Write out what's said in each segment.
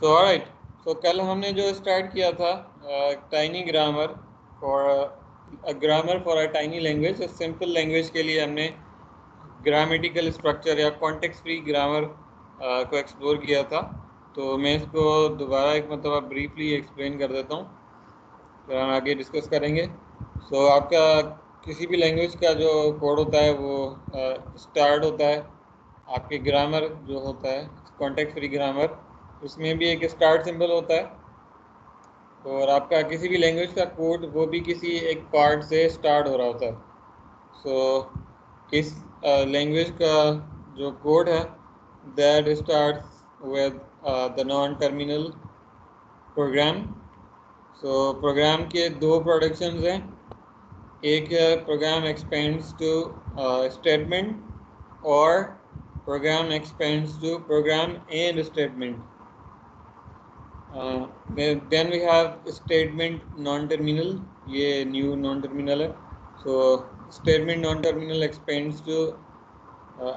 तो ऑलराइट, तो कल हमने जो स्टार्ट किया था tiny grammar for grammar for a tiny language, simple language के लिए हमने ग्रामेटिकल स्ट्रक्चर या कॉन्टेक्स्ट फ्री ग्रामर को एक्सप्लोर किया था। तो मैं इसको दोबारा एक मतलब ब्रीफली एक्सप्लेन कर देता हूँ, फिर हम आगे डिस्कस करेंगे। सो आपका किसी भी लैंग्वेज का जो कोड होता है वो स्टार्ट होता है आपके ग्रामर जो होता है कॉन्टेक्स्ट फ्री ग्रामर, उसमें भी एक स्टार्ट सिंबल होता है। और आपका किसी भी लैंग्वेज का कोड वो भी किसी एक पार्ट से स्टार्ट हो रहा होता है। सो इस लैंग्वेज का जो कोड है that starts with the non terminal program. So program के दो प्रोडक्शंस हैं, एक है प्रोग्राम एक्सपेंड्स टू स्टेटमेंट और program expands to program and statement. then we have statement non-terminal, ये new non-terminal है। so statement non-terminal expands to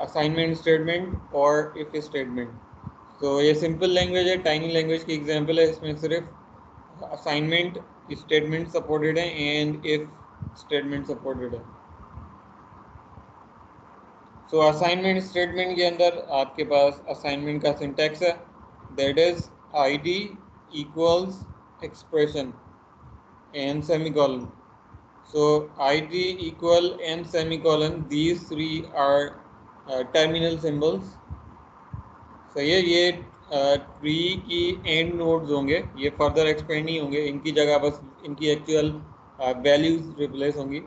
assignment statement और if statement। so ये simple language है, tiny language की example है, इसमें सिर्फ assignment statement supported है and if statement supported है। so assignment statement के अंदर आपके पास assignment का syntax है, that is id equals expression and semicolon। so id equal and semicolon, these three are terminal symbols। सही है, ये ट्री की एंड नोड्स होंगे, ये फर्दर एक्सपेंड नहीं होंगे, इनकी जगह बस इनकी एक्चुअल वैल्यूज रिप्लेस होंगी।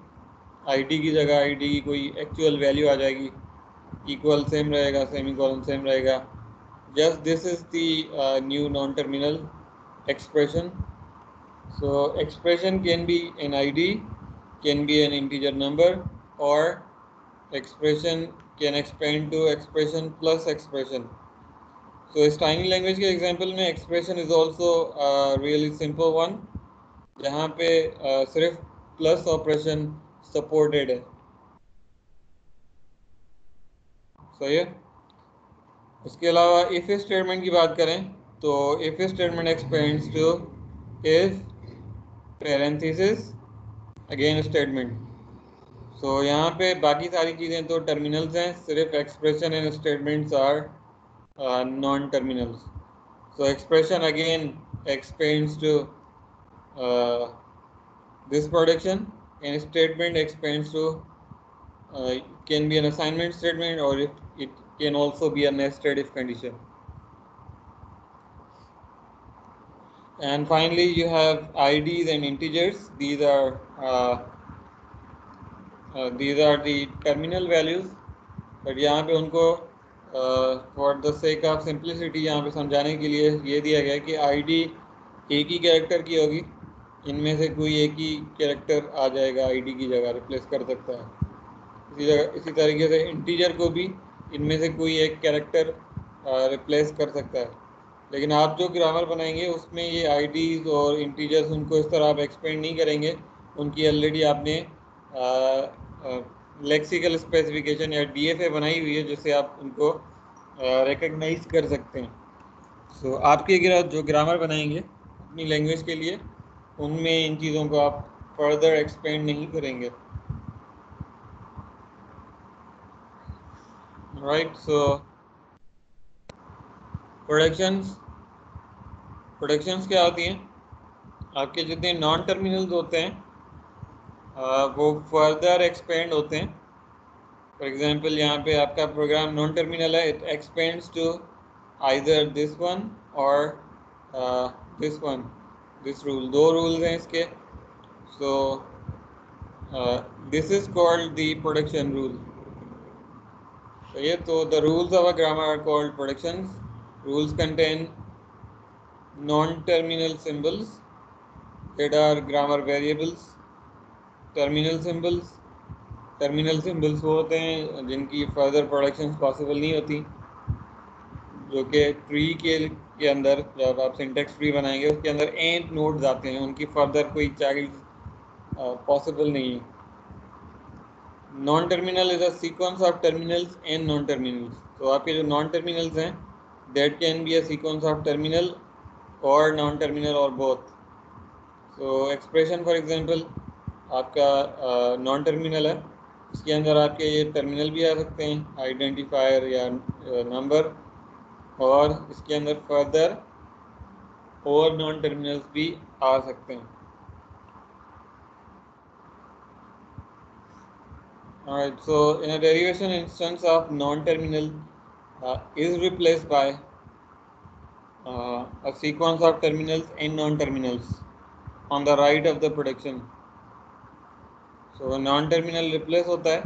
आईडी की जगह आईडी की कोई एक्चुअल वैल्यू आ जाएगी, इक्वल सेम रहेगा, सेमीकोलन सेम रहेगा। just this is the new non-terminal expression। so expression can be an id, can be an integer number, or expression can expand to expression plus expression। so इस tiny language के example में expression is also a really simple one, जहाँ पे सिर्फ plus operation supported है। सही है। इसके अलावा इफ स्टेटमेंट की बात करें तो if statement expands to if parenthesis again statement. So यहाँ पे बाकी सारी चीज़ें तो टर्मिनल्स हैं, सिर्फ expression and statements are non terminals. So expression again expands to this production and statement expands to can be an assignment statement or it can also be a nested if condition। and finally you have IDs and integers, these are the terminal values, but यहाँ पे उनको for the sake of simplicity यहाँ पे समझाने के लिए ये दिया गया कि ID एक ही कैरेक्टर की होगी, इनमें से कोई एक ही कैरेक्टर आ जाएगा ID की जगह, रिप्लेस कर सकता है। इसी तरीके से इंटीजर को भी इनमें से कोई एक कैरेक्टर रिप्लेस कर सकता है। लेकिन आप जो ग्रामर बनाएंगे उसमें ये आईडीज़ और इंटीजर्स उनको इस तरह आप एक्सपेंड नहीं करेंगे, उनकी ऑलरेडी आपने लेक्सिकल स्पेसिफिकेशन या डीएफए बनाई हुई है जिससे आप उनको रिकग्नाइज कर सकते हैं। सो आपके जो ग्रामर बनाएंगे अपनी लैंग्वेज के लिए उनमें इन चीज़ों को आप फर्दर एक्सपेंड नहीं करेंगे। राइट, सो प्रोडक्शंस क्या होती हैं, आपके जितने नॉन टर्मिनल्स होते हैं वो फर्दर एक्सपेंड होते हैं। फॉर एग्जांपल यहाँ पे आपका प्रोग्राम नॉन टर्मिनल है, it expands to either this one or this one, this rule, दो रूल्स हैं इसके। So this is called the production rule. ये तो the rules of a grammar are called productions. Rules contain non-terminal symbols that are grammar variables। terminal symbols वो होते हैं जिनकी further productions possible नहीं होती, जो कि ट्री के अंदर जब आप सिंटेक्स ट्री बनाएंगे उसके अंदर एंड नोड्स आते हैं, उनकी फर्दर कोई चाइल्ड पॉसिबल नहीं है। Non terminal is a sequence of terminals and non terminals. तो आपके जो नॉन टर्मिनल्स हैं that can be a sequence of terminal और नॉन टर्मिनल और both. So expression for example आपका नॉन टर्मिनल है, इसके अंदर आपके ये टर्मिनल भी आ सकते हैं, आइडेंटिफायर या नंबर, और इसके अंदर फर्दर और नॉन टर्मिनल्स भी आ सकते हैं। Alright, so in a derivation instance of non-terminal is replaced by a sequence of terminals and non-terminals on the right of the production. So non-terminal replace होता है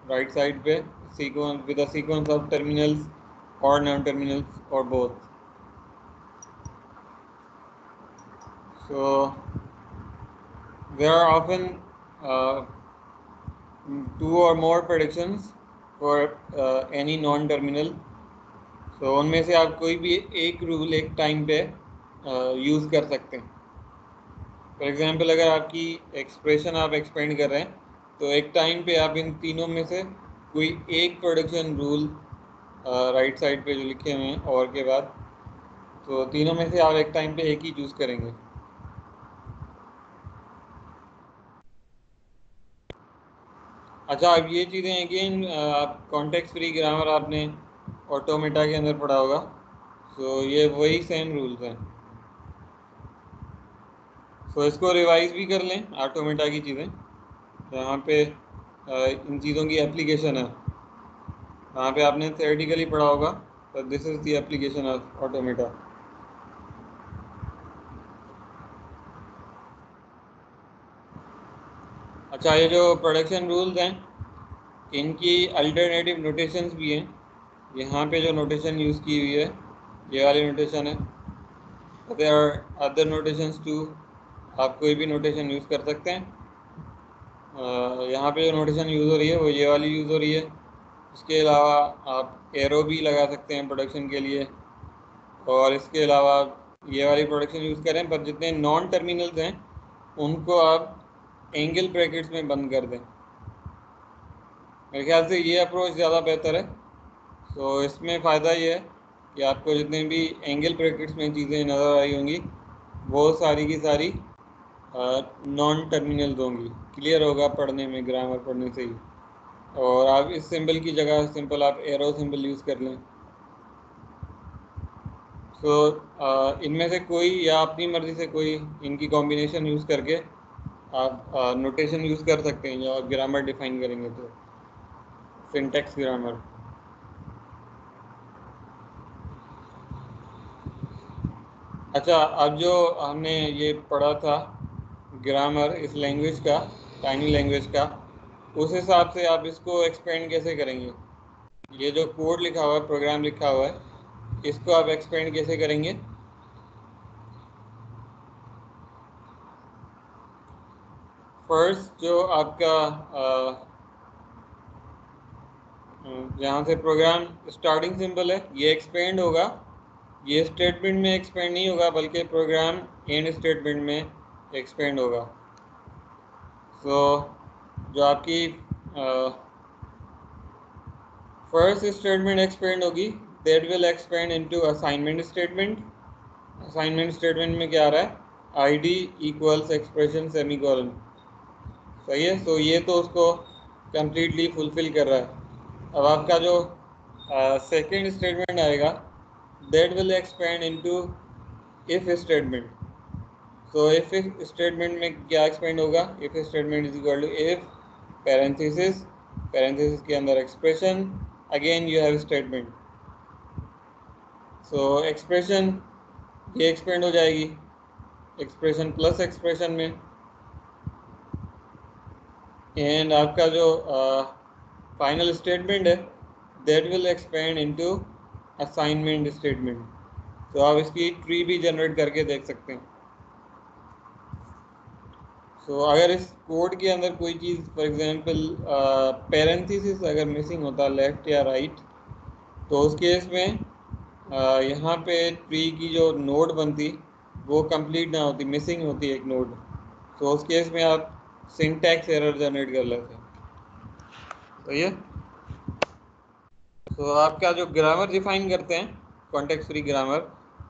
right side पे sequence with a sequence of terminals or non-terminals or both. So there are often two or more predictions for any non-terminal. So उनमें से आप कोई भी एक rule एक टाइम पे यूज़ कर सकते हैं। फॉर एग्जांपल अगर आपकी एक्सप्रेशन आप एक्सपेंड कर रहे हैं तो एक टाइम पे आप इन तीनों में से कोई एक प्रोडक्शन रूल राइट साइड पे जो लिखे हुए हैं और के बाद, तो तीनों में से आप एक टाइम पे एक ही चूज़ करेंगे। अच्छा, अब ये चीज़ें अगेन आप कॉन्टेक्स्ट फ्री ग्रामर आपने ऑटोमेटा के अंदर पढ़ा होगा, तो ये वही सेम रूल्स हैं। तो इसको रिवाइज भी कर लें ऑटोमेटा की चीज़ें, जहाँ पे इन चीज़ों की एप्लीकेशन है, वहाँ पे आपने थ्योरेटिकली पढ़ा होगा, तो this is the application of automata. अच्छा, ये जो प्रोडक्शन रूल्स हैं इनकी अल्टरनेटिव नोटेशंस भी हैं। यहाँ पे जो नोटेशन यूज़ की हुई है ये वाली नोटेशन है। There are other notations too, आप कोई भी नोटेशन यूज़ कर सकते हैं। यहाँ पे जो नोटेशन यूज़ हो रही है वो ये वाली यूज़ हो रही है। इसके अलावा आप एरो भी लगा सकते हैं प्रोडक्शन के लिए, और इसके अलावा ये वाली प्रोडक्शन यूज़ करें, पर जितने नॉन टर्मिनल्स हैं उनको आप एंगल ब्रैकेट्स में बंद कर दें। मेरे ख्याल से ये अप्रोच ज़्यादा बेहतर है। तो इसमें फ़ायदा ये है कि आपको जितने भी एंगल ब्रैकेट्स में चीज़ें नज़र आई होंगी वो सारी की सारी नॉन टर्मिनल्स होंगी। क्लियर होगा पढ़ने में, ग्रामर पढ़ने से ही। और आप इस सिंबल की जगह सिंपल आप एरो सिंबल यूज़ कर लें। सो इनमें से कोई या अपनी मर्ज़ी से कोई इनकी कॉम्बिनेशन यूज़ करके आप नोटेशन यूज़ कर सकते हैं, जो आप ग्रामर डिफाइन करेंगे तो सिंटैक्स ग्रामर। अच्छा, अब जो हमने ये पढ़ा था ग्रामर इस लैंग्वेज का, टाइनी लैंग्वेज का, उस हिसाब से आप इसको एक्सपेंड कैसे करेंगे? ये जो कोड लिखा हुआ है, प्रोग्राम लिखा हुआ है, इसको आप एक्सपेंड कैसे करेंगे? फर्स्ट जो आपका जहाँ से प्रोग्राम स्टार्टिंग सिंबल है ये एक्सपेंड होगा, ये स्टेटमेंट में एक्सपेंड नहीं होगा बल्कि प्रोग्राम एंड स्टेटमेंट में एक्सपेंड होगा। सो जो आपकी फर्स्ट स्टेटमेंट एक्सपेंड होगी, that will expand into assignment statement. Assignment statement में क्या आ रहा है? ID equals expression semicolon. सही है, तो ये तो उसको कंप्लीटली फुलफिल कर रहा है। अब आपका जो सेकेंड स्टेटमेंट आएगा, that will expand into if statement. So if statement में क्या एक्सपेंड होगा? If statement is equal to if parenthesis, parenthesis के अंदर expression, again you have statement. So expression ये एक्सपेंड हो जाएगी एक्सप्रेशन प्लस एक्सप्रेशन में, एंड आपका जो फाइनल स्टेटमेंट है that will expand into assignment statement. तो आप इसकी ट्री भी जनरेट करके देख सकते हैं। सो अगर इस कोड के अंदर कोई चीज़ फॉर एग्जांपल पैरेंथेसिस अगर मिसिंग होता लेफ्ट या राइट, तो उस केस में यहाँ पे ट्री की जो नोड बनती वो कंप्लीट ना होती, मिसिंग होती एक नोड। तो उस केस में आप सिंटैक्स एरर जनरेट कर लेते हैं। तो ये तो आपका जो ग्रामर डिफाइन करते हैं कॉन्टेक्स्ट फ्री ग्रामर,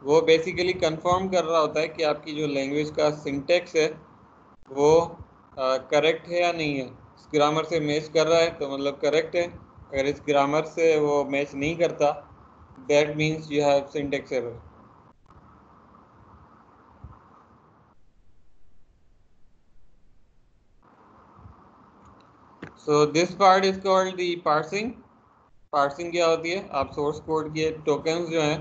वो बेसिकली कंफर्म कर रहा होता है कि आपकी जो लैंग्वेज का सिंटेक्स है वो करेक्ट है या नहीं है। इस ग्रामर से मैच कर रहा है तो मतलब करेक्ट है, अगर इस ग्रामर से वो मैच नहीं करता that means you have syntax error. So this part is called the parsing. Parsing क्या होती है, आप सोर्स कोड के टोकन्स जो हैं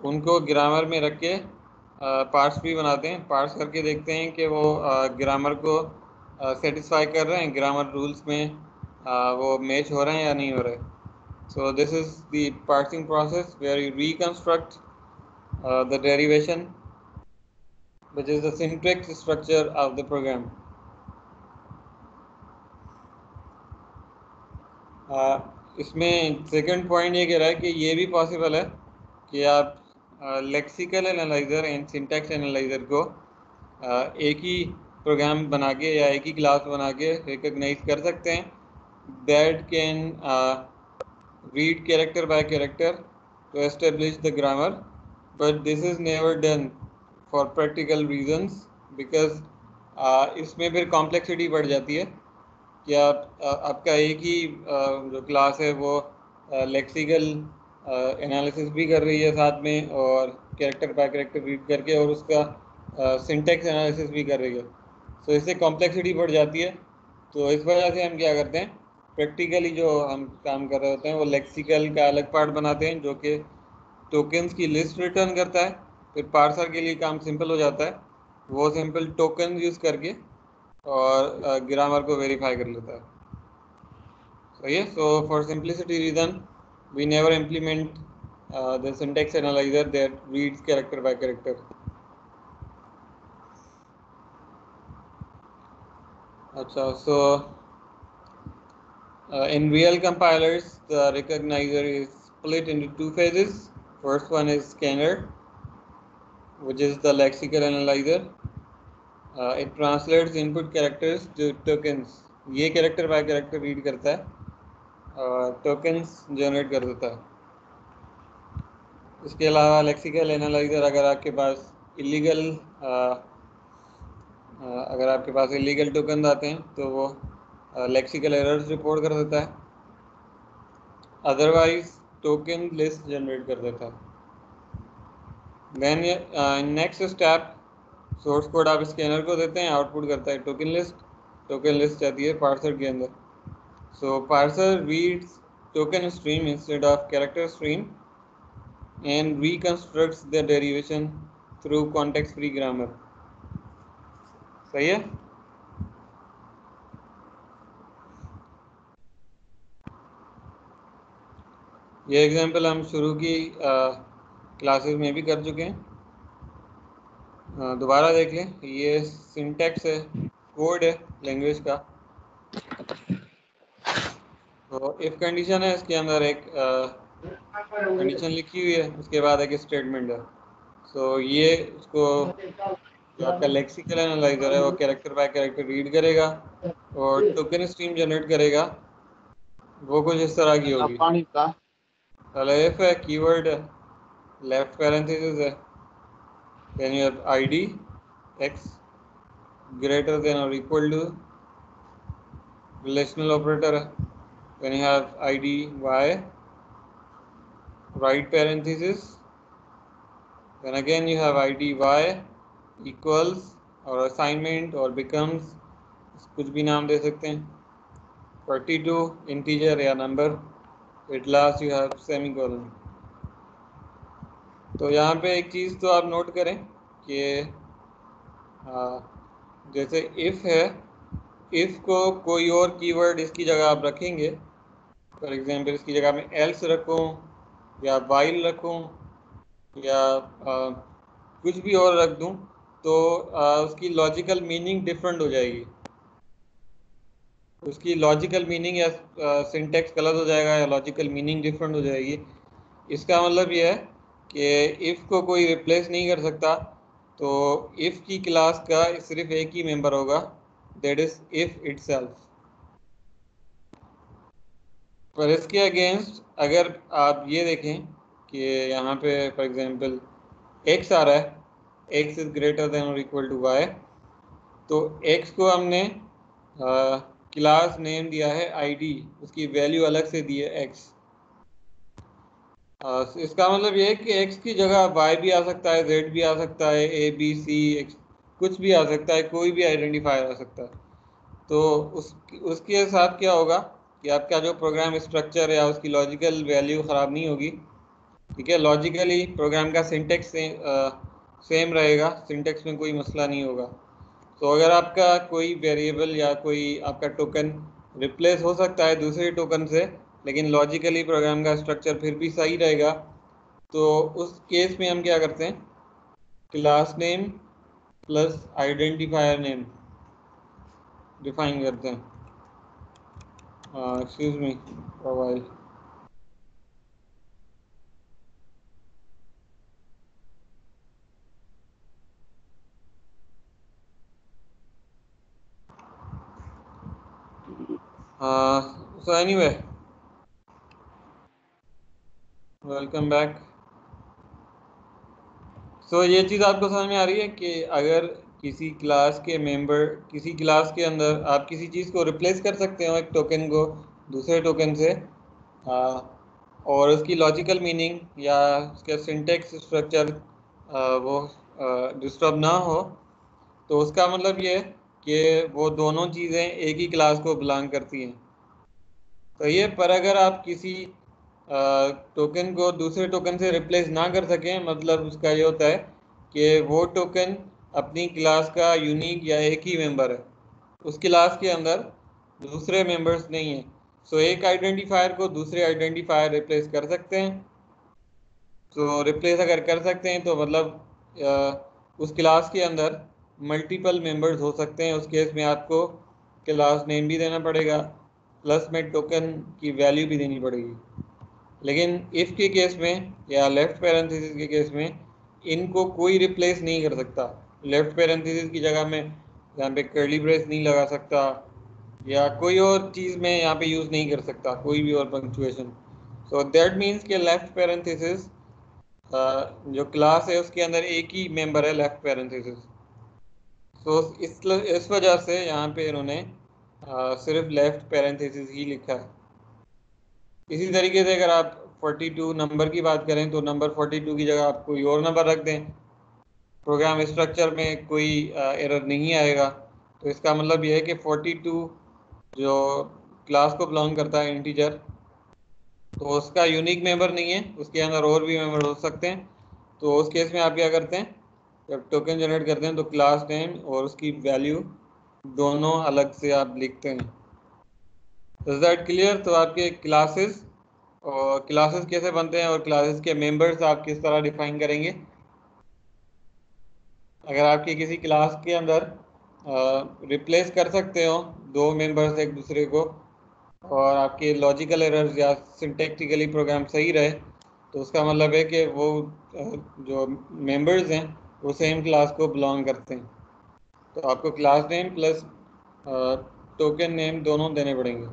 उनको ग्रामर में रख के पार्स भी बनाते हैं, पार्स करके देखते हैं कि वो ग्रामर को सेटिस्फाई कर रहे हैं, ग्रामर रूल्स में वो मैच हो रहे हैं या नहीं हो रहे। So this is the parsing process where you reconstruct the derivation, which is the syntax structure of the program. इसमें सेकंड पॉइंट ये कह रहा है कि ये भी पॉसिबल है कि आप lexical analyser and syntax analyser को एक ही प्रोग्राम बना के या एक ही क्लास बना के रिकॉग्नाइज कर सकते हैं, that can read character by character to establish the grammar, but this is never done for practical reasons because इसमें फिर कॉम्प्लेक्सिटी बढ़ जाती है कि आपका एक ही जो क्लास है वो लेक्सिकल एनालिसिस भी कर रही है साथ में और कैरेक्टर बाय कैरेक्टर रीड करके और उसका सिंटेक्स एनालिसिस भी कर रही है। तो इससे कॉम्प्लेक्सिटी बढ़ जाती है। तो इस वजह से हम क्या करते हैं, प्रैक्टिकली जो हम काम कर रहे होते हैं वो लेक्सिकल का अलग पार्ट बनाते हैं जो कि टोकन्स की लिस्ट रिटर्न करता है। फिर पार्सर के लिए काम सिंपल हो जाता है, वो सिंपल टोकन यूज़ करके और ग्रामर को वेरीफाई कर लेता है। सही है। So for simplicity reason we never implement the syntax analyser that reads character by character. अच्छा, so in real compilers, the recognizer is split into two phases. First one is scanner, which is the lexical analyzer. It translates input characters to tokens. ये character by character read करता है और tokens generate कर देता है। इसके अलावा lexical analyzer अगर आपके पास illegal tokens आते हैं तो वो lexical errors रिपोर्ट कर देता है, अदरवाइज टोकन लिस्ट जनरेट कर देता है। Then next step, source code आप स्कैनर को देते हैं, आउटपुट करता है टोकन लिस्ट। टोकन लिस्ट जाती है पार्सर के अंदर। So parser reads token stream instead of character stream and reconstructs the derivation through context free grammar. सही है। ये एग्जांपल हम शुरू की क्लासेस में भी कर चुके हैं, दोबारा देख लें। ये सिंटैक्स है, कोड है लैंग्वेज का। तो इफ कंडीशन है, इसके अंदर एक कंडीशन लिखी हुई है, उसके बाद एक स्टेटमेंट है। सो ये उसको जो आपका लेक्सिकल एनालाइजर है वो कैरेक्टर बाय कैरेक्टर रीड करेगा और टोकन स्ट्रीम जनरेट करेगा। वो कुछ इस तरह की होगी। पहले इफ है, कीवर्ड है, लेफ्ट पैरेंथेसिस है, then you have id x greater than or equal to, relational operator है, when you have id y, right parenthesis, then again you have id y equals और assignment और becomes, कुछ भी नाम दे सकते हैं, 42 इंटीजर या number, at last you have semicolon. तो यहाँ पे एक चीज़ तो आप नोट करें कि जैसे इफ़ है, इफ़ को कोई और कीवर्ड इसकी जगह आप रखेंगे, फॉर एग्जांपल इसकी जगह में एल्स रखूँ या वाइल रखूँ या कुछ भी और रख दूँ तो उसकी लॉजिकल मीनिंग डिफरेंट हो जाएगी, उसकी लॉजिकल मीनिंग या सिंटेक्स गलत हो जाएगा या लॉजिकल मीनिंग डिफरेंट हो जाएगी। इसका मतलब ये है कि इफ़ को कोई रिप्लेस नहीं कर सकता, तो इफ़ की क्लास का सिर्फ एक ही मेंबर होगा, दैट इज इफ़ इटसेल्फ। पर इसके अगेंस्ट अगर आप ये देखें कि यहाँ पे फॉर एग्जांपल x आ रहा है, x इज ग्रेटर देन और इक्वल टू y, तो x को हमने क्लास नेम दिया है id, उसकी वैल्यू अलग से दी है x। इसका मतलब ये है कि x की जगह y भी आ सकता है, z भी आ सकता है, a b c x, कुछ भी आ सकता है, कोई भी आइडेंटिफायर आ सकता है। तो उसके साथ क्या होगा कि आपका जो प्रोग्राम स्ट्रक्चर है या उसकी लॉजिकल वैल्यू ख़राब नहीं होगी। ठीक है, लॉजिकली प्रोग्राम का सिंटेक्स सेम रहेगा, सिंटेक्स में कोई मसला नहीं होगा। तो अगर आपका कोई वेरिएबल या कोई आपका टोकन रिप्लेस हो सकता है दूसरे टोकन से, लेकिन लॉजिकली प्रोग्राम का स्ट्रक्चर फिर भी सही रहेगा, तो उस केस में हम क्या करते हैं, class name plus identifier name define करते हैं। Excuse me mobile. So anyway, welcome back. So ये चीज़ आपको समझ में आ रही है कि अगर किसी क्लास के मेंबर, किसी क्लास के अंदर आप किसी चीज़ को रिप्लेस कर सकते हो, एक टोकन को दूसरे टोकन से, और उसकी लॉजिकल मीनिंग या उसका सिंटेक्स स्ट्रक्चर वो डिस्टर्ब ना हो, तो उसका मतलब ये है कि वो दोनों चीज़ें एक ही क्लास को बिलोंग करती हैं। तो ये पर अगर आप किसी टोकन को दूसरे टोकन से रिप्लेस ना कर सकें, मतलब उसका ये होता है कि वो टोकन अपनी क्लास का यूनिक या एक ही मेंबर है, उस क्लास के अंदर दूसरे मेंबर्स नहीं हैं। सो एक आइडेंटिफायर को दूसरे आइडेंटिफायर रिप्लेस कर सकते हैं। तो रिप्लेस अगर कर सकते हैं तो मतलब उस क्लास के अंदर मल्टीपल मेंबर्स हो सकते हैं। उस केस में आपको क्लास नेम भी देना पड़ेगा, प्लस में टोकन की वैल्यू भी देनी पड़ेगी। लेकिन इफ़ के केस में या लेफ्ट पैरेंथेसिस के केस में इनको कोई रिप्लेस नहीं कर सकता। लेफ्ट पैरेंथेसिस की जगह में यहाँ पे कर्ली ब्रेस नहीं लगा सकता, या कोई और चीज़ में यहाँ पे यूज़ नहीं कर सकता, कोई भी और पंक्चुएशन। सो दैट मीन्स के लेफ्ट पैरेंथेसिस जो क्लास है उसके अंदर एक ही मेंबर है, लेफ्ट पैरेंथेसिस। सो इस वजह से यहाँ पे इन्होंने सिर्फ लेफ्ट पैरेंथेसिस ही लिखा है। इसी तरीके से अगर आप 42 नंबर की बात करें तो नंबर 42 की जगह आप कोई और नंबर रख दें, प्रोग्राम स्ट्रक्चर में कोई एरर नहीं आएगा। तो इसका मतलब यह है कि 42 जो क्लास को बिलोंग करता है, इंटीजर, तो उसका यूनिक मेंबर नहीं है, उसके अंदर और भी मेंबर हो सकते हैं। तो उस केस में आप क्या करते हैं, जब टोकन जनरेट करते हैं तो क्लास नेम और उसकी वैल्यू दोनों अलग से आप लिखते हैं। Is that clear? तो आपके क्लासेस, और क्लासेस कैसे बनते हैं और क्लासेस के मेंबर्स आप किस तरह डिफाइन करेंगे। अगर आपकी किसी क्लास के अंदर रिप्लेस कर सकते हो दो मेंबर्स एक दूसरे को, और आपके लॉजिकल एरर्स या सिंटैक्टिकली प्रोग्राम सही रहे, तो उसका मतलब है कि वो जो मेंबर्स हैं वो सेम क्लास को बिलोंग करते हैं। तो आपको class name plus token name दोनों देने पड़ेंगे।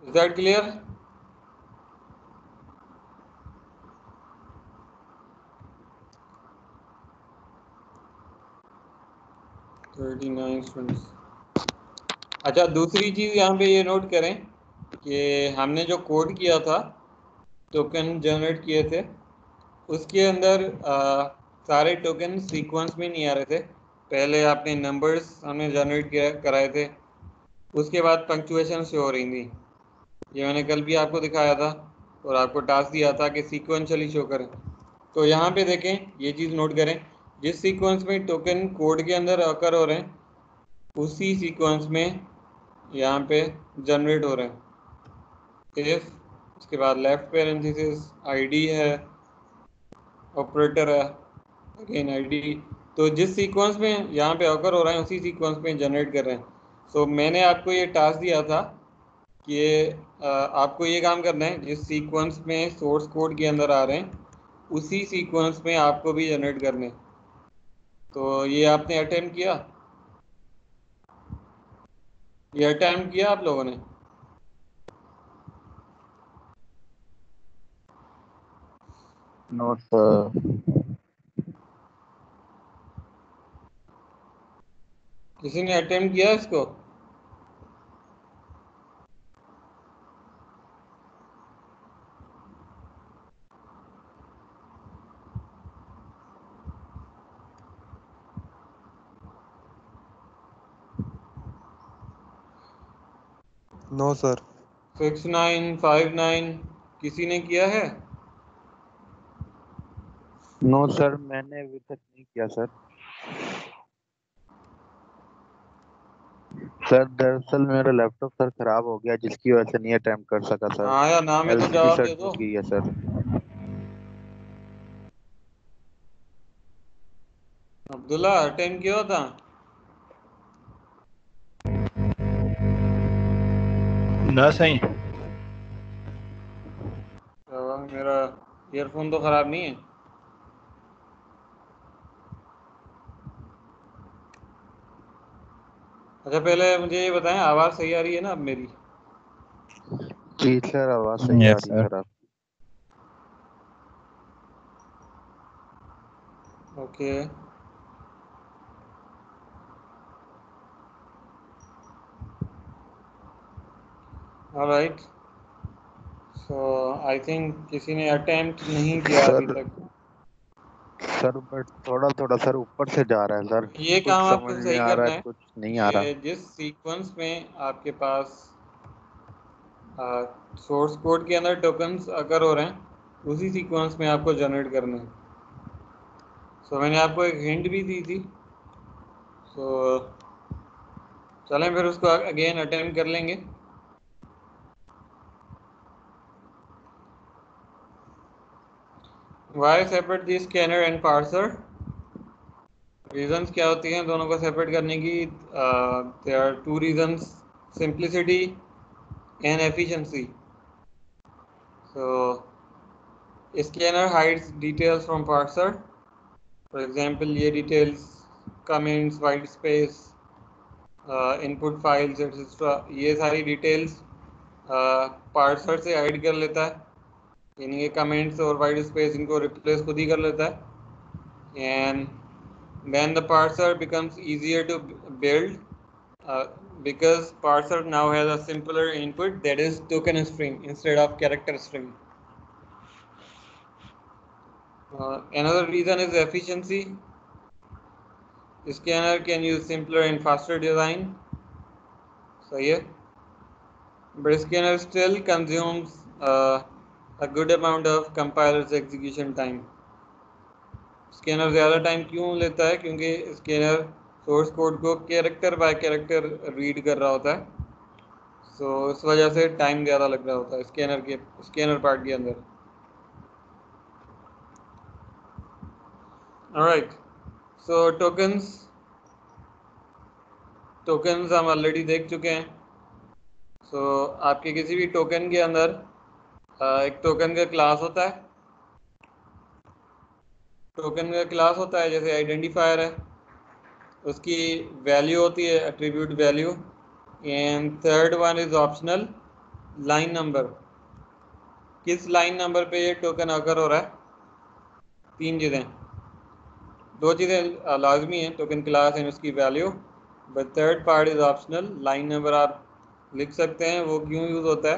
Is that clear? अच्छा, दूसरी चीज़ यहाँ पे ये नोट करें कि हमने जो कोड किया था, टोकन जनरेट किए थे, उसके अंदर सारे टोकन सीक्वेंस में नहीं आ रहे थे। पहले आपने नंबर्स हमने जनरेट किया कराए थे, उसके बाद पंक्चुएशन शो हो रही थी। ये मैंने कल भी आपको दिखाया था और आपको टास्क दिया था कि सीक्वेंशियली शो करें। तो यहाँ पे देखें, ये चीज़ नोट करें, जिस सीक्वेंस में टोकन कोड के अंदर अकर हो रहे हैं उसी सीक्वेंस में यहाँ पे जनरेट हो रहे हैं। इफ, उसके बाद लेफ्ट पैरेंथेसिस आईडी है, ऑपरेटर है, अगेन आईडी। तो जिस सीक्वेंस में यहाँ पे ऑकर हो रहा है उसी सीक्वेंस में जनरेट कर रहे हैं। सो मैंने आपको ये टास्क दिया था कि आपको ये काम करना है, जिस सीक्वेंस में सोर्स कोड के अंदर आ रहे हैं उसी सीक्वेंस में आपको भी जनरेट करने हैं। तो ये आपने अटेम्प्ट किया? ये अटेम्प्ट किया आप लोगों ने? No sir. किसी ने अटेम्प्ट किया इसको? No sir. 6959 किसी ने किया है? नो सर, मैंने अभी तक नहीं किया सर। सर दरअसल मेरा लैपटॉप सर खराब हो गया, जिसकी वजह से नहीं अटेम्प्ट कर सका सर। हाँ या ना में तो एलसीडी जवाब सर दे दो। टूट गई है सर। अब्दुल्ला अटेम्प्ट किया था? ना सही। मेरा ईयरफोन तो खराब नहीं है? अच्छा पहले मुझे ये बताएं, आवाज़ सही आ रही है ना अब मेरी? जी सर, आवाज सही आ यस रही है सर। सर आप। Okay. Alright, so I think किसी ने अटेम्प्ट नहीं किया अभी सर तक। सर बट थोड़ा थोड़ा सर ऊपर से जा रहा है सर। ये कुछ काम समझ आपको में सही आ रहा करना है, है। कुछ नहीं आ रहा। ये जिस सीक्वेंस में आपके पास सोर्स कोड के अंदर टोकन्स अगर हो रहे हैं, उसी सीक्वेंस में आपको जनरेट करना है। सो मैंने आपको एक हिंट भी दी थी। सो चलें फिर उसको अगेन अटेम्प्ट कर लेंगे। Why separate the scanner and parser? Reasons क्या होती हैं दोनों को सेपरेट करने की? There are two reasons, simplicity and efficiency. So scanner hides details from parser. For example ये details, comments, white space, input files etcetera, ये सारी डिटेल्स पार्सर से हाइड कर लेता है, यानी कि कमेंट्स और वाइट स्पेस इनको रिप्लेस खुद ही कर लेता है। And then the parser becomes easier to build because parser now has a simpler input, that is token string instead of character string. Another reason is efficiency. Scanner can use simpler and faster design. सही है, but scanner still consumes a good amount of compiler's execution time. Scanner ज़्यादा time क्यों लेता है? क्योंकि scanner source code को character by character read कर रहा होता है। सो इस वजह से टाइम ज़्यादा लग रहा होता है स्कैनर पार्ट के अंदर। ऑलराइट, सो टोकन्स हम ऑलरेडी देख चुके हैं। सो आपके किसी भी टोकन के अंदर एक टोकन का क्लास होता है। टोकन का क्लास होता है जैसे आइडेंटिफायर है, उसकी वैल्यू होती है attribute value. And third one is optional, line number. किस लाइन नंबर पे ये टोकन अगर हो रहा है? तीन चीज़ें, दो चीज़ें लाजमी हैं, टोकन क्लास एंड उसकी value, but third part is optional. Line number आप लिख सकते हैं, वो क्यों यूज़ होता है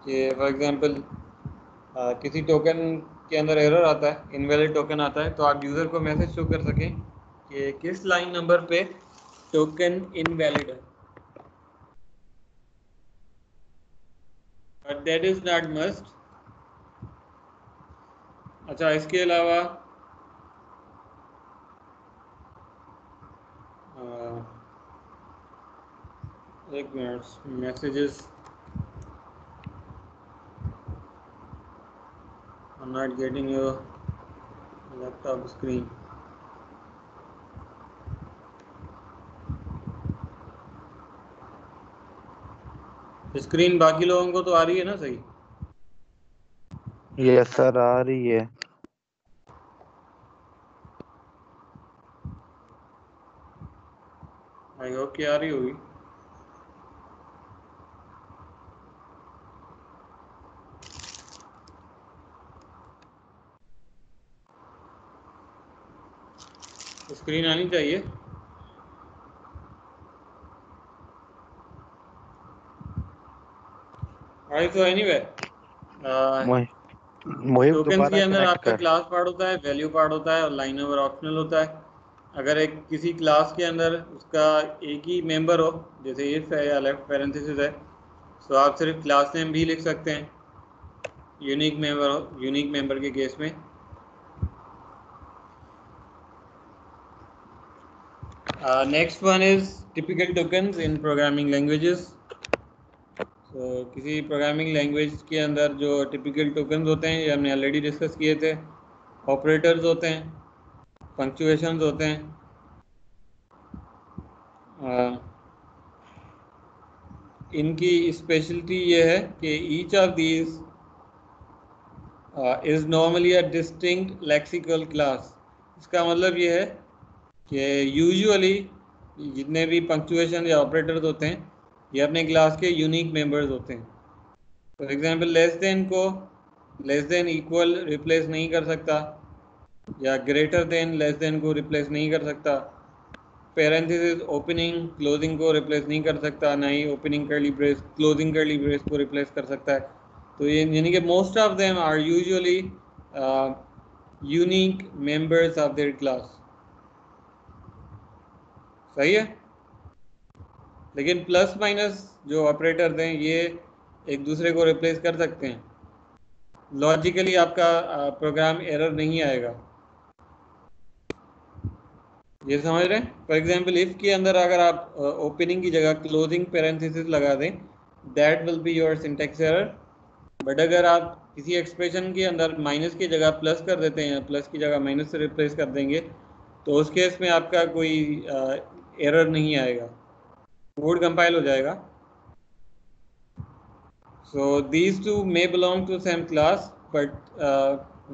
कि फॉर एग्जांपल किसी टोकन के अंदर एरर आता है, इनवैलिड टोकन आता है, तो आप यूज़र को मैसेज शो कर सकें कि किस लाइन नंबर पे टोकन इनवैलिड है, but that is not must. अच्छा इसके अलावा एक minute, messages I'm not getting your laptop screen. Screen बाकी लोगों को तो आ रही है ना सही? यस सर, आ रही है। आई होप कि आ रही होगी। स्क्रीन आनी चाहिए। तो एनीवे मोहिब टोकन्स के दोबारा अंदर कनेक्ट आपका कर। क्लास पार्ट होता है, वैल्यू पार्ट होता है और लाइन ओवर ऑप्शनल होता है। अगर एक किसी क्लास के अंदर उसका एक ही मेंबर हो, जैसे इफ है या लेफ्ट पैरेंथेसिस है, तो आप सिर्फ क्लास नेम भी लिख सकते हैं यूनिक मेंबर हो, यूनिक मेंबर के केस में। Next one is typical tokens in programming languages. तो किसी प्रोग्रामिंग लैंग्वेज के अंदर जो टिपिकल टोकन्स होते हैं, ये हमने ऑलरेडी डिस्कस किए थे। ऑपरेटर्स होते हैं, पंक्चुएशंस होते हैं, इनकी स्पेशलिटी ये है कि each of these is normally a distinct lexical class. इसका मतलब ये है कि यूजुअली जितने भी पंक्चुएशन या ऑपरेटर्स होते हैं, ये अपने क्लास के यूनिक मेंबर्स होते हैं। फॉर एग्जांपल लेस देन को लेस देन इक्वल रिप्लेस नहीं कर सकता, या ग्रेटर देन लेस देन को रिप्लेस नहीं कर सकता। पैरेंथेसिस ओपनिंग क्लोजिंग को रिप्लेस नहीं कर सकता, ना ही opening curly brace closing curly brace को रिप्लेस कर सकता है। तो ये यानी कि most of them are usually unique members of their class. सही है। लेकिन प्लस माइनस जो ऑपरेटर हैं ये एक दूसरे को रिप्लेस कर सकते हैं। लॉजिकली आपका प्रोग्राम एरर नहीं आएगा, ये समझ रहे हैं। फॉर एग्जाम्पल इफ के अंदर अगर आप ओपनिंग की जगह क्लोजिंग पैरेंथेसिस लगा दें, that will be your syntax error. But अगर आप किसी एक्सप्रेशन के अंदर माइनस की जगह प्लस कर देते हैं, प्लस की जगह माइनस से रिप्लेस कर देंगे, तो उस केस में आपका कोई एरर नहीं आएगा, कोड कंपाइल हो जाएगा। So these two may belong to same class, but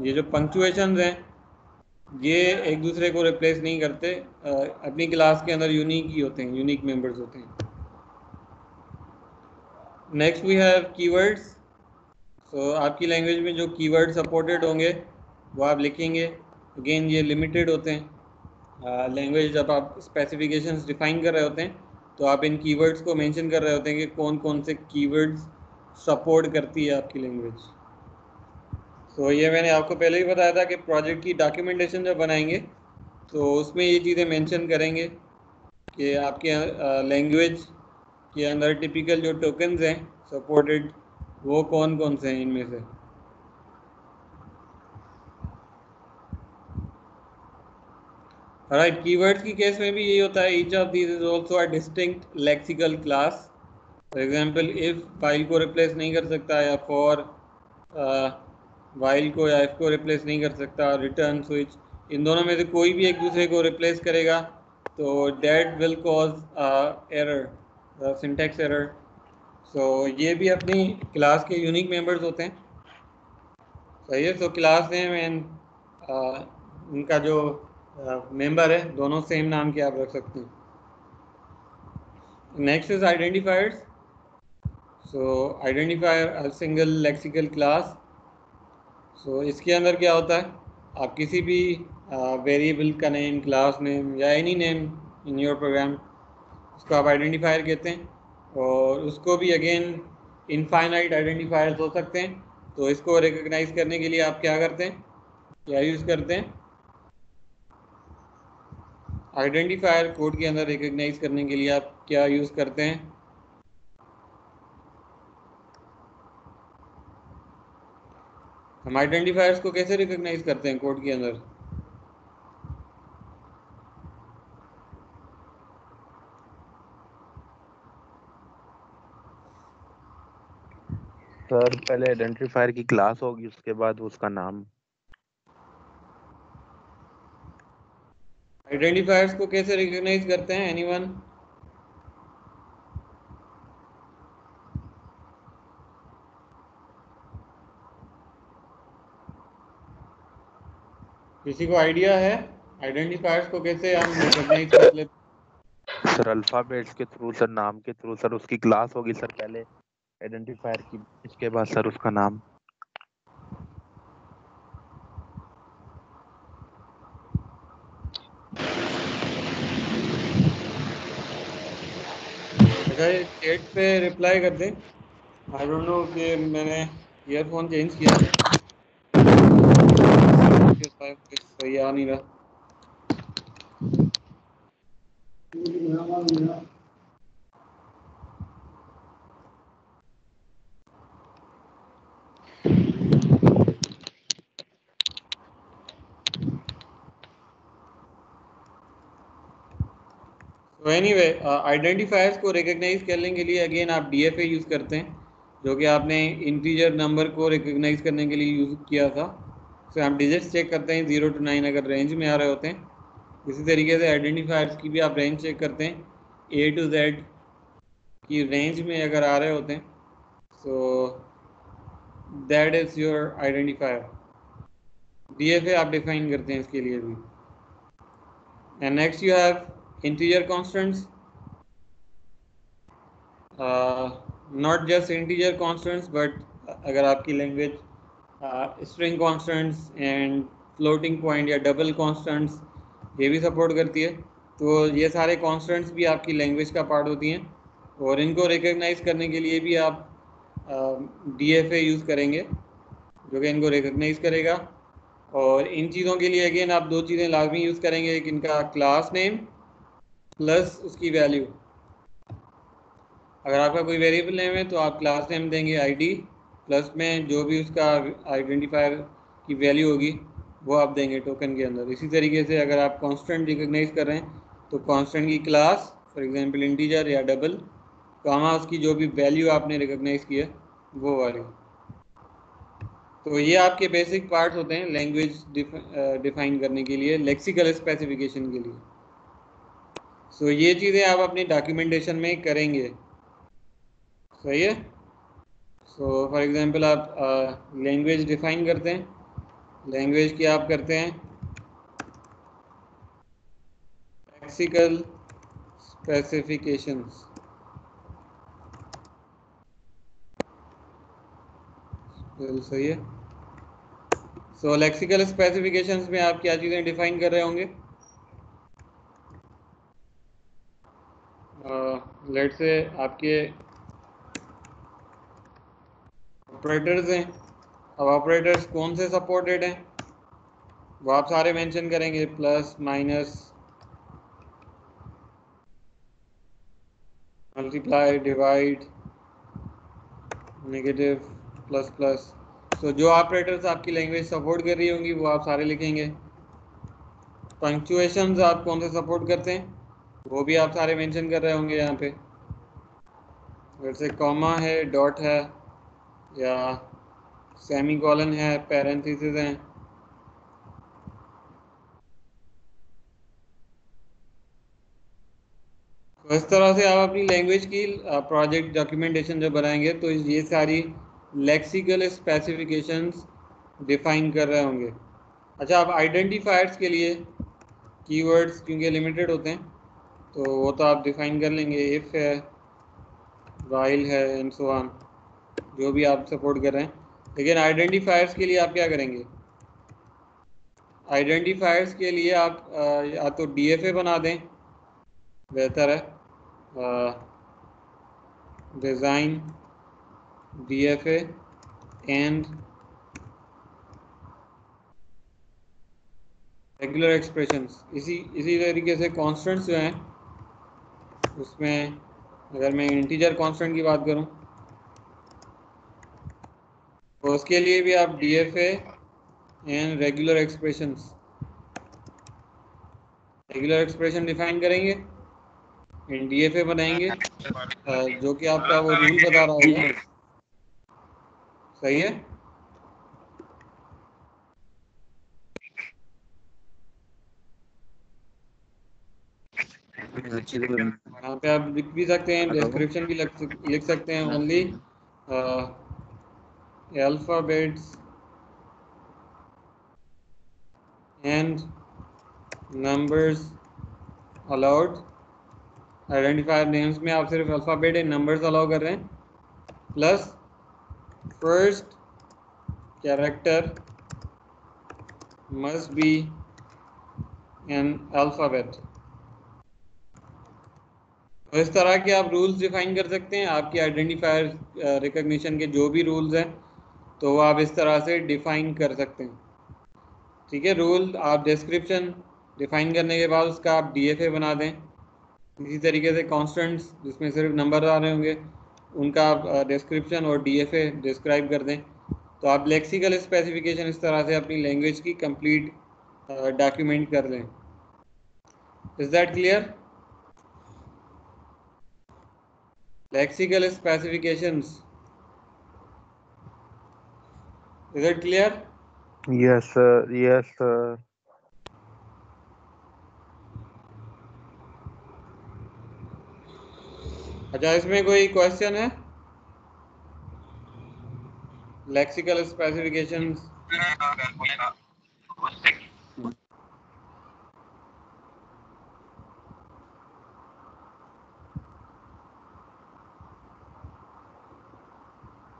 ये जो पंक्चुएशंस हैं ये एक दूसरे को रिप्लेस नहीं करते, अपनी क्लास के अंदर यूनिक ही होते हैं, यूनिक मेंबर्स होते हैं। Next we have keywords. So आपकी लैंग्वेज में जो कीवर्ड सपोर्टेड होंगे वो आप लिखेंगे। अगेन ये लिमिटेड होते हैं। लैंग्वेज जब आप स्पेसिफिकेशंस डिफाइन कर रहे होते हैं तो आप इन कीवर्ड्स को मेंशन कर रहे होते हैं कि कौन कौन से कीवर्ड्स सपोर्ट करती है आपकी लैंग्वेज। तो ये मैंने आपको पहले ही बताया था कि प्रोजेक्ट की डॉक्यूमेंटेशन जब बनाएंगे तो उसमें ये चीज़ें मेंशन करेंगे कि आपके लैंग्वेज के अंदर टिपिकल जो टोकन्स हैं सपोर्टेड वो कौन कौन से हैं इनमें से। राइट, कीवर्ड्स की केस में भी यही होता है। Each of these is also a distinct lexical class. For example if file को रिप्लेस नहीं कर सकता, या फॉर वाइल को या इफ को रिप्लेस नहीं कर सकता, रिटर्न स्विच, इन दोनों में से कोई भी एक दूसरे को रिप्लेस करेगा तो that will cause error, syntax error. So ये भी अपनी क्लास के यूनिक मेंबर्स होते हैं। सही है। तो क्लास नेम एंड उनका जो मेंबर है दोनों सेम नाम के आप रख सकते हैं। Next is identifiers. So identifier a single lexical class. So इसके अंदर क्या होता है, आप किसी भी वेरिएबल का नेम, क्लास नेम या any name in your program, उसको आप आइडेंटिफायर कहते हैं। और उसको भी अगेन इनफाइनाइट आइडेंटिफायर्स हो सकते हैं। तो इसको रिकग्नाइज करने के लिए आप क्या करते हैं, क्या यूज़ करते हैं, आइडेंटिफायर कोड के अंदर रिकग्नाइज करने के लिए आप क्या यूज़ करते हैं। हम आइडेंटिफायर्स को कैसे रिकग्नाइज करते हैं कोड के अंदर। सर पहले आइडेंटिफायर की क्लास होगी, उसके बाद उसका नाम। आइडेंटिफायर्स को कैसे रिकग्नाइज करते हैं, एनीवन? किसी को आइडिया है आइडेंटिफायर्स को कैसे हम रिकग्नाइज कर लेते सर अल्फाबेट्स के थ्रू, सर नाम के थ्रू। सर उसकी क्लास होगी सर पहले आइडेंटिफायर की, इसके बाद सर उसका नाम। गाइस चैट पे रिप्लाई कर दें। आई डोंट नो कि मैंने ईयरफोन चेंज किया है, सही आ नहीं रहा। तो एनीवे आइडेंटिफायर्स को रिकग्नाइज करने के लिए अगेन आप डीएफए यूज़ करते हैं, जो कि आपने इंटीजर नंबर को रिकग्नाइज करने के लिए यूज़ किया था। तो आप डिजिट्स चेक करते हैं 0 to 9 अगर रेंज में आ रहे होते हैं। इसी तरीके से आइडेंटिफायर्स की भी आप रेंज चेक करते हैं, A to Z की रेंज में अगर आ रहे होते हैं, so that is your identifier. DFA आप डिफाइन करते हैं इसके लिए भी। And next you have integer constants, not just integer constants but अगर आपकी language string constants and floating point या डबल कॉन्स्टेंट्स ये भी सपोर्ट करती है, तो ये सारे कॉन्स्टेंट्स भी आपकी लैंग्वेज का पार्ट होती हैं और इनको रिकग्नाइज करने के लिए भी आप डीएफए यूज़ करेंगे, जो कि इनको रिकग्नाइज करेगा। और इन चीज़ों के लिए अगेन आप दो चीज़ें लाजमी यूज़ करेंगे, एक इनका क्लास नेम प्लस उसकी वैल्यू। अगर आपका कोई वेरिएबल नेम है तो आप क्लास नेम देंगे आईडी, प्लस में जो भी उसका आइडेंटिफायर की वैल्यू होगी वो आप देंगे टोकन के अंदर। इसी तरीके से अगर आप कांस्टेंट रिकग्नाइज कर रहे हैं तो कांस्टेंट की क्लास, फॉर एग्जांपल इंटीजर या डबल, कामा उसकी जो भी वैल्यू आपने रिकग्नाइज की है वो वाली। तो ये आपके बेसिक पार्ट्स होते हैं लैंग्वेज डिफाइन करने के लिए, लेक्सिकल स्पेसिफिकेशन के लिए। सो ये चीज़ें आप अपनी डॉक्यूमेंटेशन में करेंगे, सही है। सो फॉर एग्जांपल आप लैंग्वेज डिफाइन करते हैं, लैंग्वेज की आप करते हैं लेक्सिकल स्पेसिफिकेशंस। सही है। सो लेक्सिकल स्पेसिफिकेशंस में आप क्या चीज़ें डिफाइन कर रहे होंगे? लेट्स से आपके ऑपरेटर्स हैं, अब ऑपरेटर्स कौन से सपोर्टेड हैं वो आप सारे मेंशन करेंगे, plus minus multiply divide negative plus plus. तो जो ऑपरेटर्स आपकी लैंग्वेज सपोर्ट कर रही होंगी वो आप सारे लिखेंगे। पंक्चुएशंस आप कौन से सपोर्ट करते हैं वो भी आप सारे मेंशन कर रहे होंगे यहाँ पे, जैसे कॉमा है, डॉट है, या सेमीकोलन है, पैरेंथेसिस हैं। तो इस तरह से आप अपनी लैंग्वेज की प्रोजेक्ट डॉक्यूमेंटेशन जब बनाएंगे तो ये सारी लेक्सिकल स्पेसिफिकेशंस डिफाइन कर रहे होंगे। अच्छा, आप आइडेंटिफायर्स के लिए कीवर्ड्स क्योंकि लिमिटेड होते हैं तो वो तो आप डिफाइन कर लेंगे, इफ़ है, वाइल है, एंड सो ऑन, जो भी आप सपोर्ट कर रहे हैं। लेकिन आइडेंटिफायर्स के लिए आप क्या करेंगे? आइडेंटिफायर्स के लिए आप या तो डीएफए बना दें, बेहतर है, design DFA and regular expressions. इसी तरीके से कॉन्स्टेंट्स जो हैं उसमें अगर मैं इंटीजर कांस्टेंट की बात करूं तो उसके लिए भी आप DFA and regular expression define करेंगे, डीएफए बनाएंगे, जो कि आपका वो रूल बता रहा होगा, सही है। यहाँ पे आप लिख भी सकते हैं, डिस्क्रिप्शन भी लिख सकते हैं, only alphabets and numbers allowed. Identifier names में आप सिर्फ अल्फ़ाबेट एंड नंबर्स अलाउ कर रहे हैं, plus first character must be N alphabet. तो इस तरह के आप रूल्स डिफाइन कर सकते हैं आपके आइडेंटिफायर रिकॉग्निशन के जो भी रूल्स हैं, तो वो आप इस तरह से डिफाइन कर सकते हैं। ठीक है, रूल आप डिस्क्रिप्शन डिफाइन करने के बाद उसका आप डीएफए बना दें। इसी तरीके से कॉन्स्टेंट्स जिसमें सिर्फ नंबर आ रहे होंगे उनका आप डिस्क्रिप्शन और डीएफए डिस्क्राइब कर दें। तो आप लेक्सिकल स्पेसिफिकेशन इस तरह से अपनी लैंग्वेज की कंप्लीट डॉक्यूमेंट कर लें। Is that clear? Lexical specifications, is it clear? Yes, sir. Yes, sir. अच्छा, इसमें कोई क्वेश्चन है? Lexical specifications.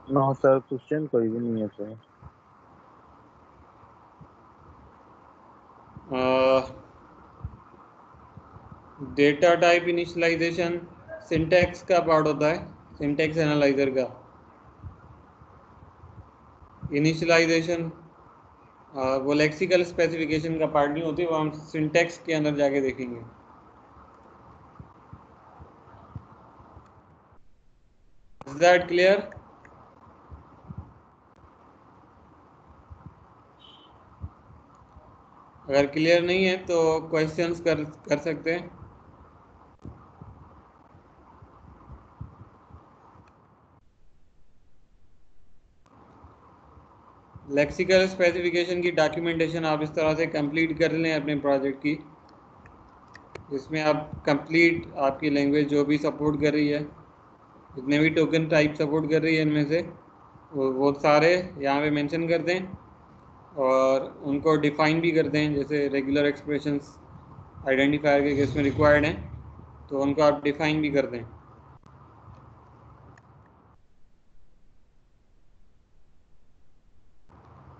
No, sir. Question कोई भी नहीं है sir. Data type initialization syntax का पार्ट होता है, सिंटैक्स एनालाइजर का। इनिशियलाइजेशन वो लेक्सिकल स्पेसिफिकेशन का पार्ट नहीं होती, वो हम सिंटैक्स के अंदर जाके देखेंगे। Is that clear? अगर क्लियर नहीं है तो क्वेश्चंस कर सकते हैं। लेक्सिकल स्पेसिफिकेशन की डॉक्यूमेंटेशन आप इस तरह से कंप्लीट कर लें अपने प्रोजेक्ट की, जिसमें आप कंप्लीट आपकी लैंग्वेज जो भी सपोर्ट कर रही है, जितने भी टोकन टाइप सपोर्ट कर रही है इनमें से वो सारे यहाँ पे मेंशन कर दें और उनको डिफाइन भी कर दें। जैसे रेगुलर एक्सप्रेशंस आइडेंटिफायर के केस में रिक्वायर्ड हैं, तो उनको आप डिफाइन भी कर दें।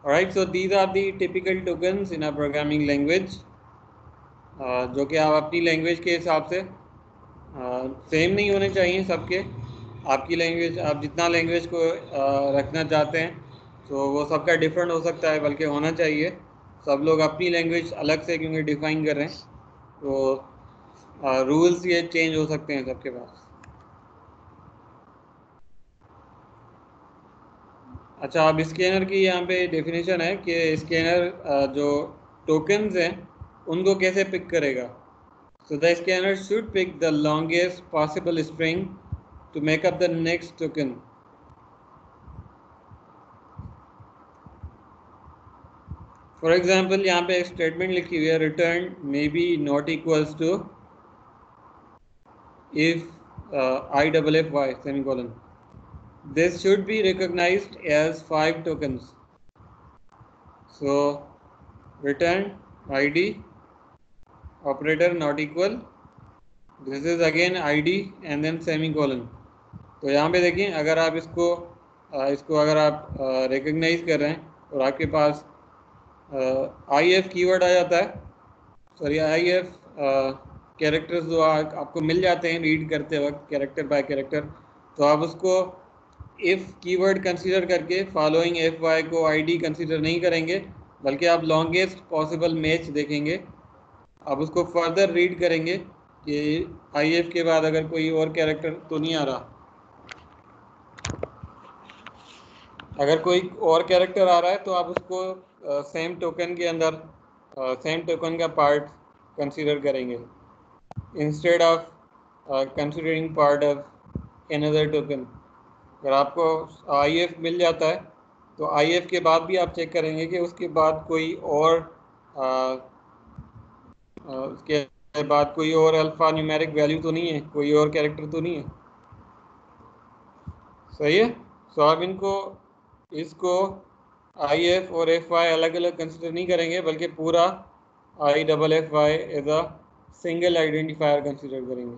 Alright, so these are the typical tokens in a programming language, जो कि आप अपनी लैंग्वेज के हिसाब से सेम नहीं होने चाहिए सबके। आपकी लैंग्वेज, आप जितना लैंग्वेज को रखना चाहते हैं तो वो सबका डिफरेंट हो सकता है, बल्कि होना चाहिए सब लोग अपनी लैंग्वेज अलग से, क्योंकि डिफाइन कर रहे हैं तो रूल्स ये चेंज हो सकते हैं सबके पास। अच्छा, अब स्कैनर की यहाँ पे डेफिनेशन है कि स्कैनर जो टोकन्स हैं उनको कैसे पिक करेगा। So the scanner should pick the longest possible string to make up the next token. For example, यहाँ पे एक स्टेटमेंट लिखी हुई है, return may be not equals to if IFFY semicolon. This should be recognized as 5 tokens. So return ID operator not equal, this is again ID and then semicolon. तो यहाँ पे देखिए, अगर आप इसको अगर आप रिकग्नाइज कर रहे हैं और आपके पास IF कीवर्ड आ जाता है, सॉरी IF कैरेक्टर्स जो आपको मिल जाते हैं रीड करते वक्त कैरेक्टर बाय कैरेक्टर, तो आप उसको इफ़ कीवर्ड कंसीडर करके फॉलोइंग FY को ID कंसीडर नहीं करेंगे, बल्कि आप लॉन्गेस्ट पॉसिबल मैच देखेंगे। आप उसको फर्दर रीड करेंगे कि IF के बाद अगर कोई और कैरेक्टर तो नहीं आ रहा। अगर कोई और कैरेक्टर आ रहा है तो आप उसको सेम टोकन के अंदर सेम टोकन का पार्ट कंसीडर करेंगे, instead of considering part of another token. अगर आपको IF मिल जाता है तो IF के बाद भी आप चेक करेंगे कि उसके बाद कोई और अल्फा न्यूमेरिक वैल्यू तो नहीं है, कोई और कैरेक्टर तो नहीं है। सही है। सो आप इसको IF और FY अलग अलग कंसिडर नहीं करेंगे, बल्कि पूरा IFFY as a single identifier consider करेंगे।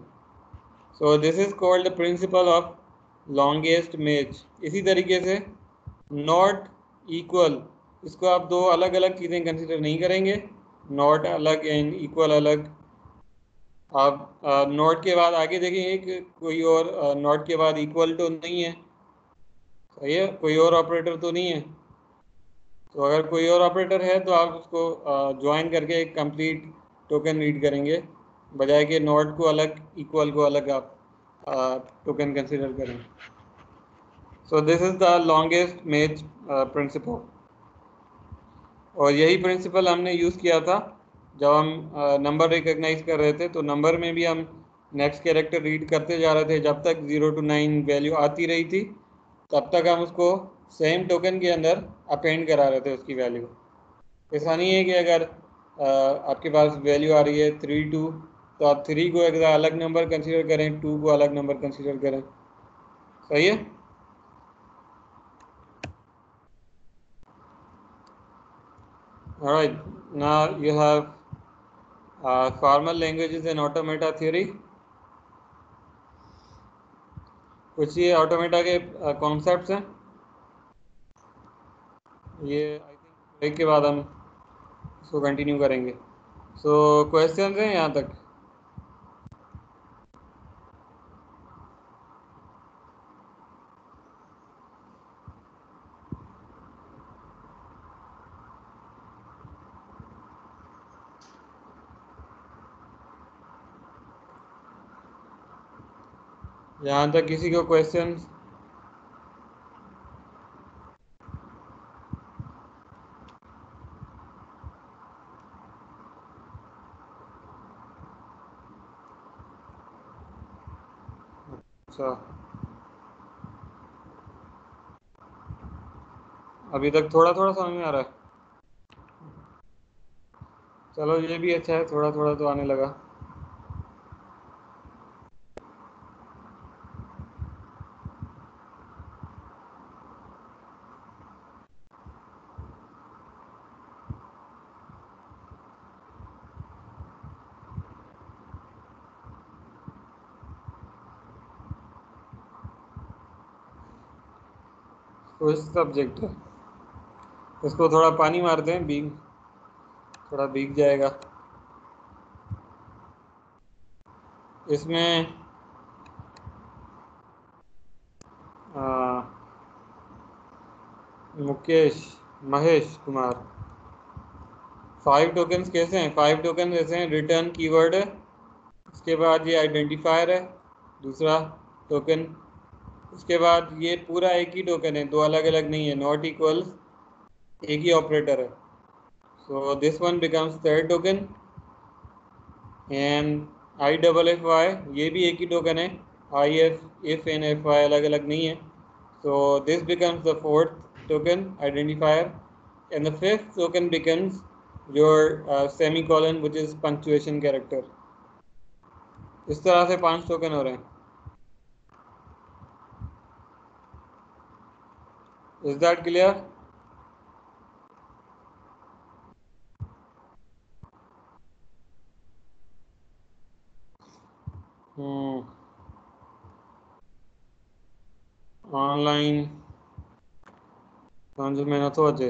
So this is called the principle of longest match. इसी तरीके से नॉट इक्वल, इसको आप दो अलग अलग चीज़ें कंसिडर नहीं करेंगे, नॉट अलग एंड इक्वल अलग। आप नॉट के बाद आगे देखेंगे कि कोई और नॉट के बाद इक्वल तो नहीं है, सही है, कोई और ऑपरेटर तो नहीं है। तो अगर कोई और ऑपरेटर है तो आप उसको ज्वाइन करके एक कंप्लीट टोकन रीड करेंगे, बजाय कि नॉट को अलग इक्वल को अलग आप टोकन कंसिडर करें। So this is the longest match principle, और यही प्रिंसिपल हमने यूज़ किया था जब हम नंबर रिकॉग्नाइज कर रहे थे। तो नंबर में भी हम नेक्स्ट कैरेक्टर रीड करते जा रहे थे, जब तक 0 to 9 वैल्यू आती रही थी तब तक हम उसको सेम टोकन के अंदर अपेंड करा रहे थे उसकी वैल्यू। ऐसा नहीं है कि अगर आपके पास वैल्यू आ रही है 3 2, तो आप 3 को एक अलग नंबर कंसीडर करें, 2 को अलग नंबर कंसीडर करें, सही है। Alright, now you have formal languages and automata theory. कुछ ये ऑटोमेटा के कॉन्सेप्ट्स हैं, ये आई थिंक ब्रेक के बाद हम इसको कंटिन्यू करेंगे। सो क्वेश्चंस हैं यहाँ तक? यहाँ तक किसी को क्वेश्चंस? अच्छा, अभी तक थोड़ा थोड़ा समझ में आ रहा है। चलो ये भी अच्छा है, थोड़ा थोड़ा तो आने लगा। तो इस सब्जेक्ट है, इसको थोड़ा पानी मारते हैं, थोड़ा भीग जाएगा। इसमें महेश कुमार 5 टोकन्स कैसे हैं? 5 टोकन ऐसे हैं, रिटर्न कीवर्ड है, उसके बाद ये आइडेंटिफायर है दूसरा टोकन, उसके बाद ये पूरा एक ही टोकन है, दो अलग अलग नहीं है, नॉट इक्वल्स एक ही ऑपरेटर है। So this one becomes third token, and IFFY ये भी एक ही टोकन है, if and fy अलग अलग नहीं है। So this becomes the fourth token identifier, and the fifth token becomes your semicolon, which is punctuation character. इस तरह से 5 टोकन हो रहे हैं। Is that clear? ऑनलाइन समझ में नथो अचे।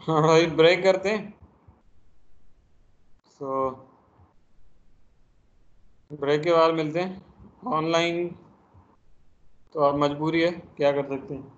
हाँ भाई, ब्रेक करते हैं। सो ब्रेक के बाद मिलते हैं। ऑनलाइन तो अब मजबूरी है, क्या कर सकते हैं।